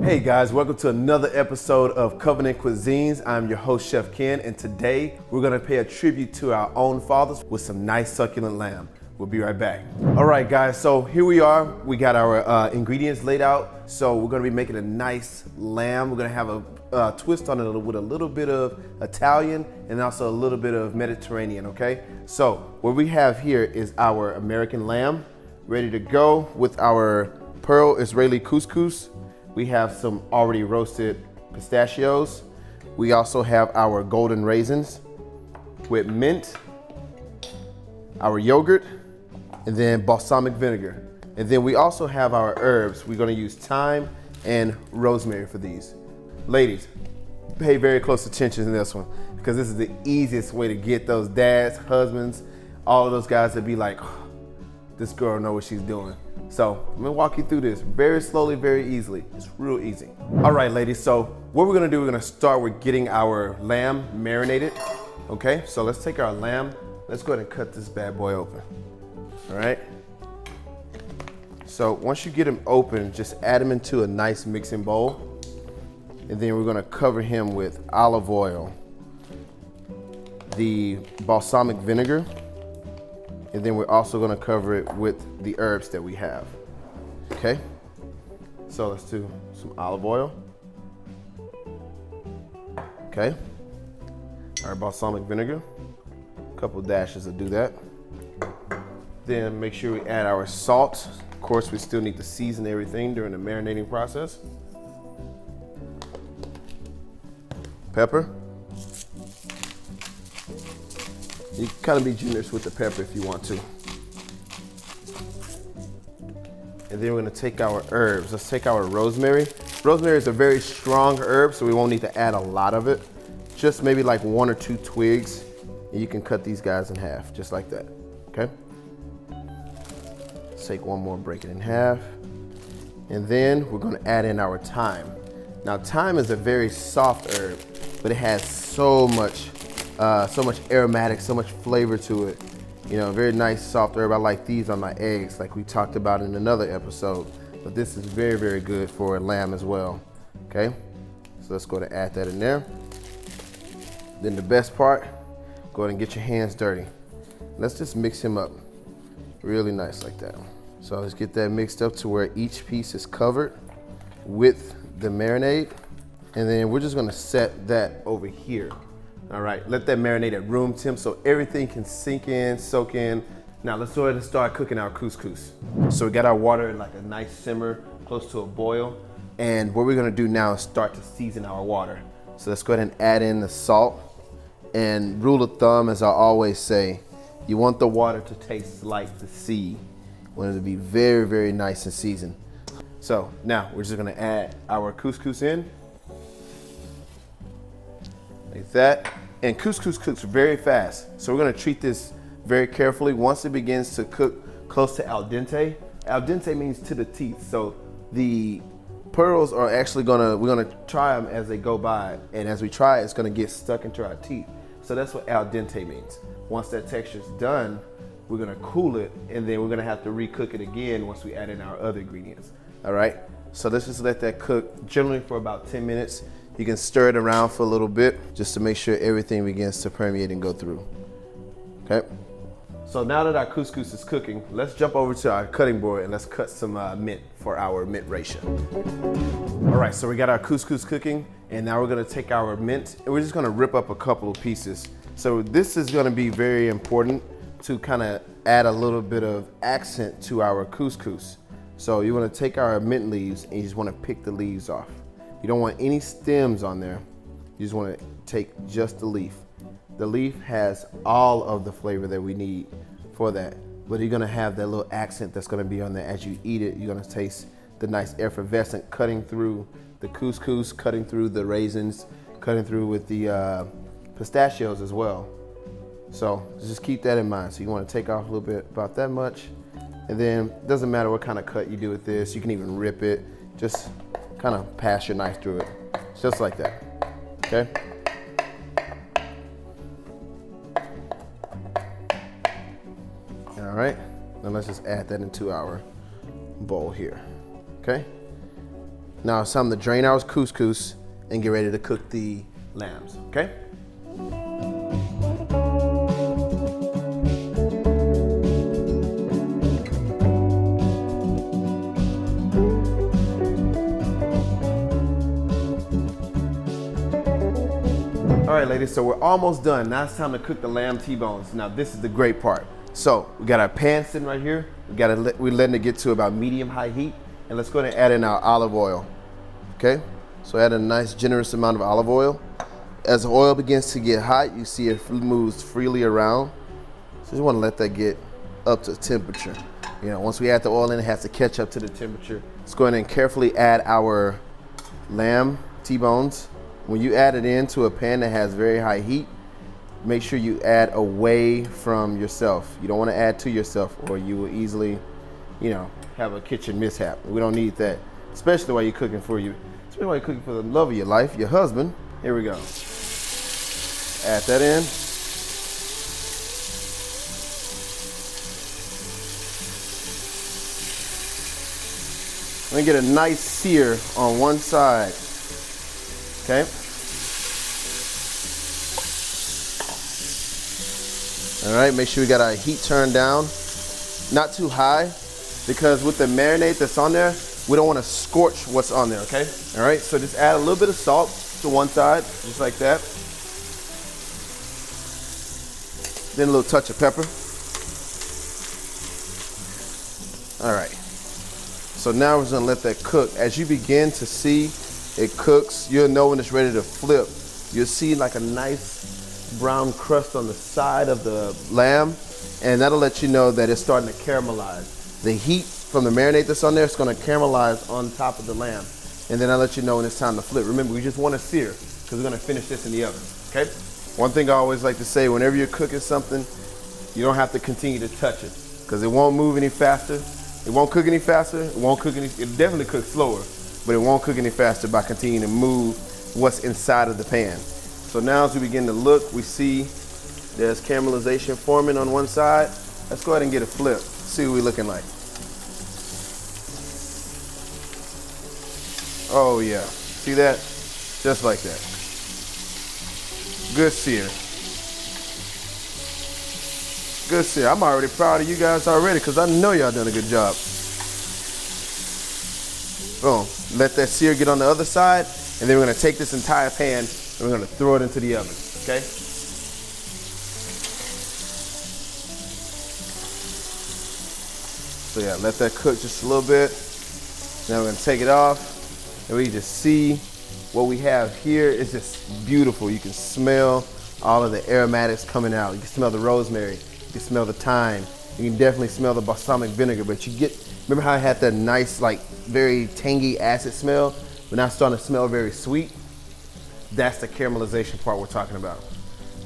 Hey guys, welcome to another episode of Covenant Cuisines. I'm your host, Chef Ken, and today we're gonna pay a tribute to our own fathers with some nice succulent lamb. We'll be right back. All right guys, so here we are. We got our ingredients laid out. So we're gonna be making a nice lamb. We're gonna have a twist on it with a little bit of Italian and also a little bit of Mediterranean, okay? So what we have here is our American lamb ready to go with our Pearl Israeli couscous. We have some already roasted pistachios. We also have our golden raisins with mint, our yogurt, and then balsamic vinegar. And then we also have our herbs. We're gonna use thyme and rosemary for these. Ladies, pay very close attention to this one because this is the easiest way to get those dads, husbands, all of those guys to be like, oh, this girl knows what she's doing. So I'm gonna walk you through this very slowly, very easily. It's real easy. All right, ladies, so what we're gonna do, we're gonna start with getting our lamb marinated. Okay, so let's take our lamb. Let's go ahead and cut this bad boy open. All right. So once you get him open, just add him into a nice mixing bowl. And then we're gonna cover him with olive oil, the balsamic vinegar, and then we're also gonna cover it with the herbs that we have, okay? So let's do some olive oil, okay? Our balsamic vinegar, a couple dashes to do that. Then make sure we add our salt. Of course, we still need to season everything during the marinating process. Pepper. You can kind of be generous with the pepper if you want to. And then we're gonna take our herbs. Let's take our rosemary. Rosemary is a very strong herb, so we won't need to add a lot of it. Just maybe like 1 or 2 twigs, and you can cut these guys in half, just like that, okay? Let's take one more, break it in half. And then we're gonna add in our thyme. Now thyme is a very soft herb, but it has so much aromatic, so much flavor to it. You know, very nice soft herb. I like these on my eggs, like we talked about in another episode. But this is very, very good for a lamb as well. Okay, so let's go to add that in there. Then the best part, go ahead and get your hands dirty. Let's just mix him up really nice like that. So let's get that mixed up to where each piece is covered with the marinade. And then we're just gonna set that over here. All right, let that marinate at room temp so everything can sink in, soak in. Now let's go ahead and start cooking our couscous. So we got our water in like a nice simmer, close to a boil. And what we're gonna do now is start to season our water. So let's go ahead and add in the salt. And rule of thumb, as I always say, you want the water to taste like the sea. You want it to be very, very nice and seasoned. So now we're just gonna add our couscous in. Like that. And couscous cooks very fast. So we're gonna treat this very carefully. Once it begins to cook close to al dente means to the teeth. So the pearls are actually we're gonna try them as they go by. And as we try, it's gonna get stuck into our teeth. So that's what al dente means. Once that texture is done, we're gonna cool it and then we're gonna have to recook it again once we add in our other ingredients. All right, so let's just let that cook generally for about 10 minutes. You can stir it around for a little bit just to make sure everything begins to permeate and go through, okay? So now that our couscous is cooking, let's jump over to our cutting board and let's cut some mint for our mint ratio. All right, so we got our couscous cooking and now we're gonna take our mint and we're just gonna rip up a couple of pieces. So this is gonna be very important to kind of add a little bit of accent to our couscous. So you wanna take our mint leaves and you just wanna pick the leaves off. You don't want any stems on there. You just want to take just the leaf. The leaf has all of the flavor that we need for that. But you're gonna have that little accent that's gonna be on there. As you eat it, you're gonna taste the nice effervescent cutting through the couscous, cutting through the raisins, cutting through with the pistachios as well. So just keep that in mind. So you want to take off a little bit, about that much. And then it doesn't matter what kind of cut you do with this. You can even rip it. Just kind of pass your knife through it, just like that, okay? All right, now let's just add that into our bowl here, okay? Now it's time to drain our couscous and get ready to cook the lambs, okay? All right, ladies, so we're almost done. Now it's time to cook the lamb T-bones. Now this is the great part. So we got our pan sitting right here. We're letting it get to about medium-high heat. And let's go ahead and add in our olive oil, okay? So add a nice generous amount of olive oil. As the oil begins to get hot, you see it moves freely around. So just want to let that get up to temperature. You know, once we add the oil in, it has to catch up to the temperature. Let's go ahead and carefully add our lamb T-bones. When you add it into a pan that has very high heat, make sure you add away from yourself. You don't want to add to yourself or you will easily, you know, have a kitchen mishap. We don't need that, especially while you're cooking for the love of your life, your husband. Here we go. Add that in. Let me get a nice sear on one side. Okay. All right, make sure we got our heat turned down. Not too high, because with the marinade that's on there, we don't want to scorch what's on there, okay? All right, so just add a little bit of salt to one side, just like that. Then a little touch of pepper. All right, so now we're just gonna let that cook. As you begin to see it cooks, you'll know when it's ready to flip. You'll see like a nice brown crust on the side of the lamb, and that'll let you know that it's starting to caramelize. The heat from the marinade that's on there is going to caramelize on top of the lamb, and then I'll let you know when it's time to flip. Remember, we just want to sear because we're going to finish this in the oven, okay? One thing I always like to say, whenever you're cooking something, you don't have to continue to touch it because it won't move any faster. It won't cook any faster. It definitely cooks slower, but it won't cook any faster by continuing to move what's inside of the pan. So now as we begin to look, we see there's caramelization forming on one side. Let's go ahead and get a flip, see what we're looking like. Oh yeah, see that? Just like that. Good sear. Good sear. I'm already proud of you guys already because I know y'all done a good job. Boom. Let that sear get on the other side, and then we're gonna take this entire pan and we're gonna throw it into the oven, okay? So yeah, let that cook just a little bit. Now we're gonna take it off, and we just see what we have here is just beautiful. You can smell all of the aromatics coming out. You can smell the rosemary, you can smell the thyme, you can definitely smell the balsamic vinegar, but remember how I had that nice, like, very tangy acid smell, but now it's starting to smell very sweet? That's the caramelization part we're talking about.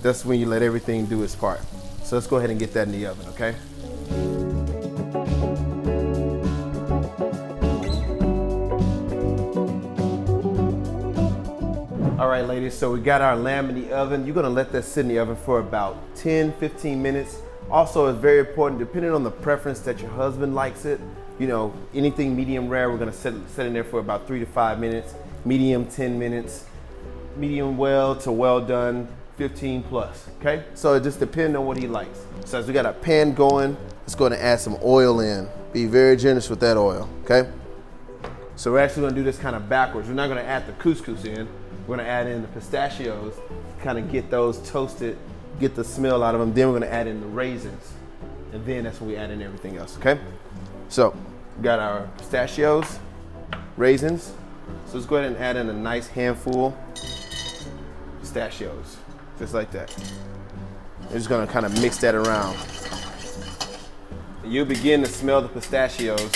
That's when you let everything do its part. So let's go ahead and get that in the oven, okay? All right, ladies, so we got our lamb in the oven. You're gonna let that sit in the oven for about 10, 15 minutes. Also, it's very important, depending on the preference that your husband likes it, you know, anything medium rare, we're gonna set in there for about 3 to 5 minutes, medium 10 minutes, medium well to well done 15 plus, okay? So it just depends on what he likes. So as we got our pan going, let's go ahead and add some oil in. Be very generous with that oil, okay? So we're actually gonna do this kind of backwards. We're not gonna add the couscous in. We're gonna add in the pistachios, kind of get those toasted, get the smell out of them. Then we're gonna add in the raisins. And then that's when we add in everything else, okay? So we got our pistachios, raisins. So let's go ahead and add in a nice handful pistachios, just like that. We're just gonna kind of mix that around. You'll begin to smell the pistachios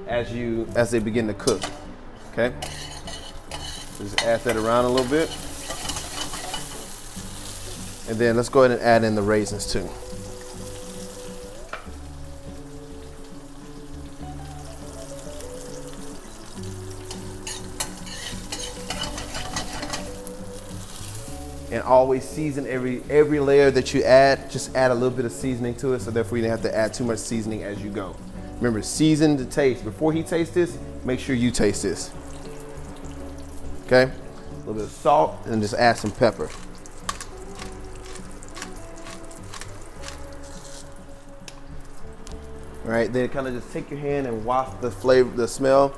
as they begin to cook, okay? So just add that around a little bit. And then let's go ahead and add in the raisins too. And always season every layer that you add, just add a little bit of seasoning to it, so therefore you don't have to add too much seasoning as you go. Remember, season to taste. Before he tastes this, make sure you taste this. okay? A little bit of salt, and just add some pepper. All right, then kind of just take your hand and waft the flavor, the smell.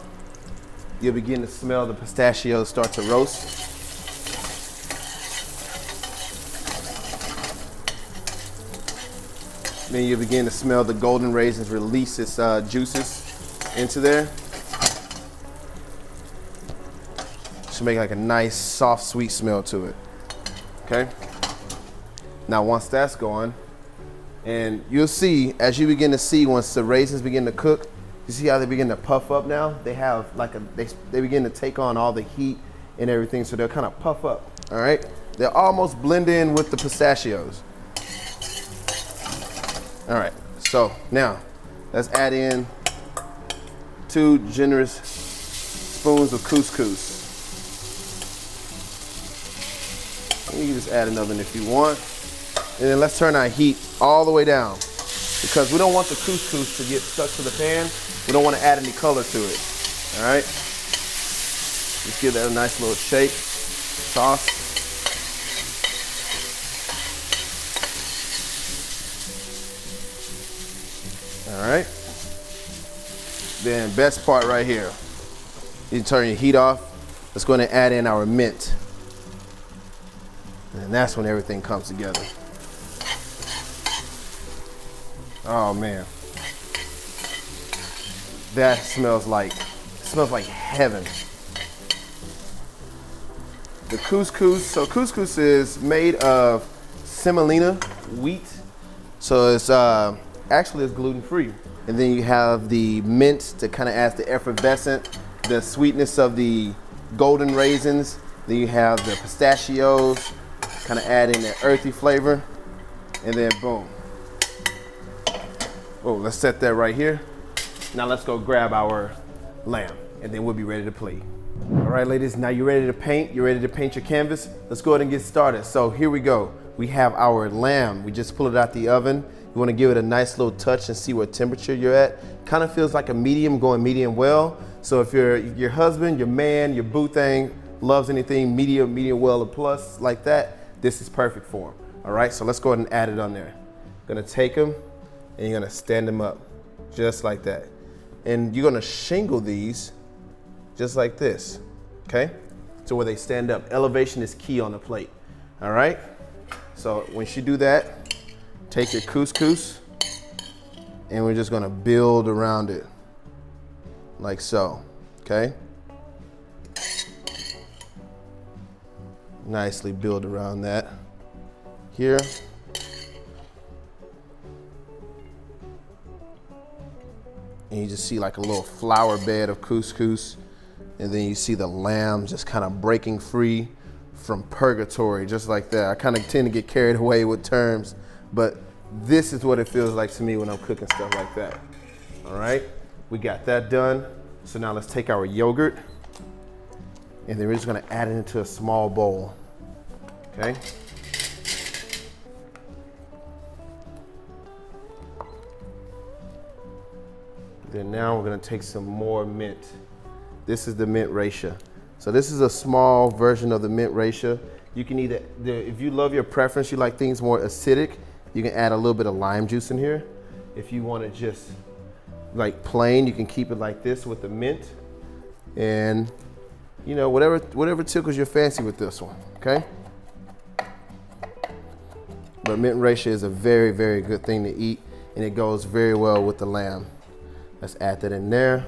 You'll begin to smell the pistachios start to roast. Then you begin to smell the golden raisins release its juices into there. Should make like a nice, soft, sweet smell to it. Okay? Now, once that's going, and you'll see, as you begin to see, once the raisins begin to cook, you see how they begin to puff up now? They have like they begin to take on all the heat and everything, so they'll kind of puff up, all right? They'll almost blend in with the pistachios. All right, so now let's add in 2 generous spoons of couscous. You can just add another one if you want. And then let's turn our heat all the way down, because we don't want the couscous to get stuck to the pan. We don't want to add any color to it, all right? Just give that a nice little shake, sauce. All right. Then best part right here. You turn your heat off. Let's go ahead and add in our mint. And that's when everything comes together. Oh man. That smells like heaven. The couscous, so couscous is made of semolina wheat. So it's actually it's gluten-free. And then you have the mint to kind of add the effervescent, the sweetness of the golden raisins. Then you have the pistachios, kind of adding that earthy flavor. And then boom. Oh, let's set that right here. Now let's go grab our lamb, and then we'll be ready to plate. All right, ladies, now you're ready to paint. You're ready to paint your canvas. Let's go ahead and get started. So here we go. We have our lamb. We just pulled it out the oven. You want to give it a nice little touch and see what temperature you're at. Kind of feels like a medium, going medium well. So if your husband, your man, your boo thing loves anything medium well, or plus like that, this is perfect for him. All right, so let's go ahead and add it on there. Gonna take them and you're gonna stand them up just like that. And you're gonna shingle these just like this, okay? So where they stand up. Elevation is key on the plate, all right? So once you do that, take your couscous and we're just gonna build around it like so, okay? Nicely build around that here. And you just see like a little flower bed of couscous, and then you see the lamb just kind of breaking free from purgatory, just like that. I kind of tend to get carried away with terms, but this is what it feels like to me when I'm cooking stuff like that. All right, we got that done. So now let's take our yogurt, and then we're just gonna add it into a small bowl, okay? Then now we're gonna take some more mint. This is the mint racia. So this is a small version of the mint racia. You can either, if you love your preference, you like things more acidic, you can add a little bit of lime juice in here. If you want it just like plain, you can keep it like this with the mint. And you know, whatever tickles your fancy with this one, okay? But mint racia is a very, very good thing to eat, and it goes very well with the lamb. Let's add that in there.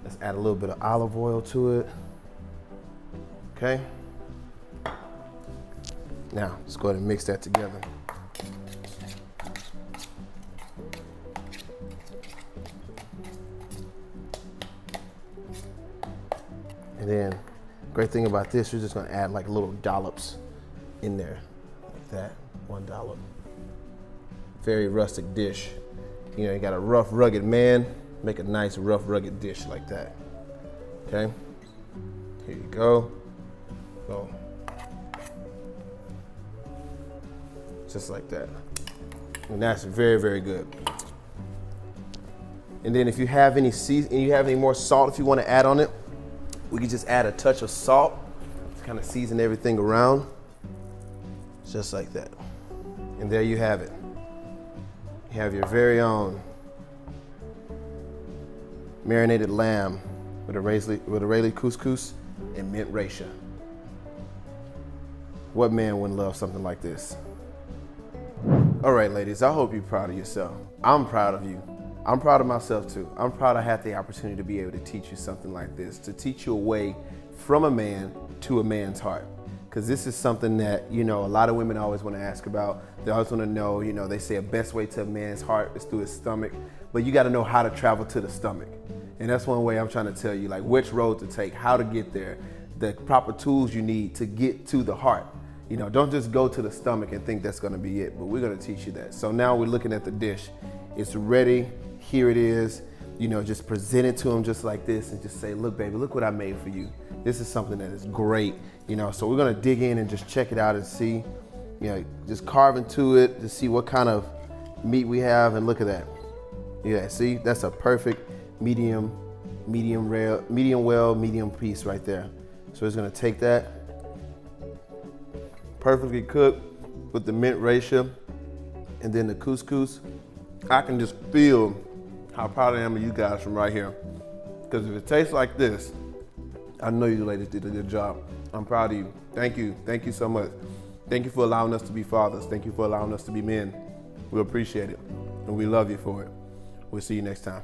Let's add a little bit of olive oil to it. Okay. Now, let's go ahead and mix that together. And then, great thing about this, you're just gonna add like little dollops in there, like that, 1 dollop. Very rustic dish. You know, you got a rough, rugged man, make a nice, rough, rugged dish like that. Okay? Here you go. Go. Just like that. And that's very, very good. And then if you have any more salt if you want to add on it, we can just add a touch of salt Just kind of season everything around, just like that. And there you have it. You have your very own marinated lamb with Israeli couscous and mint raisha. What man wouldn't love something like this? All right, ladies, I hope you're proud of yourself. I'm proud of you. I'm proud of myself too. I'm proud I had the opportunity to be able to teach you something like this, to teach you a way from a man to a man's heart. Because this is something that, a lot of women always want to ask about. They always want to know, they say a best way to a man's heart is through his stomach, but you got to know how to travel to the stomach. And that's one way I'm trying to tell you, like which road to take, how to get there, the proper tools you need to get to the heart. Don't just go to the stomach and think that's going to be it, but we're going to teach you that. So now we're looking at the dish. It's ready. Here it is. Just present it to him just like this and just say, look, baby, look what I made for you. This is something that is great. So we're going to dig in and just check it out and see, just carve into it to see what kind of meat we have. And look at that. Yeah, see, that's a perfect medium well, medium piece right there. So it's going to take that, perfectly cooked with the mint raisha and then the couscous. I can just feel how proud I am of you guys from right here. Because if it tastes like this, I know you ladies did a good job. I'm proud of you. Thank you. Thank you so much. Thank you for allowing us to be fathers. Thank you for allowing us to be men. We appreciate it. And we love you for it. We'll see you next time.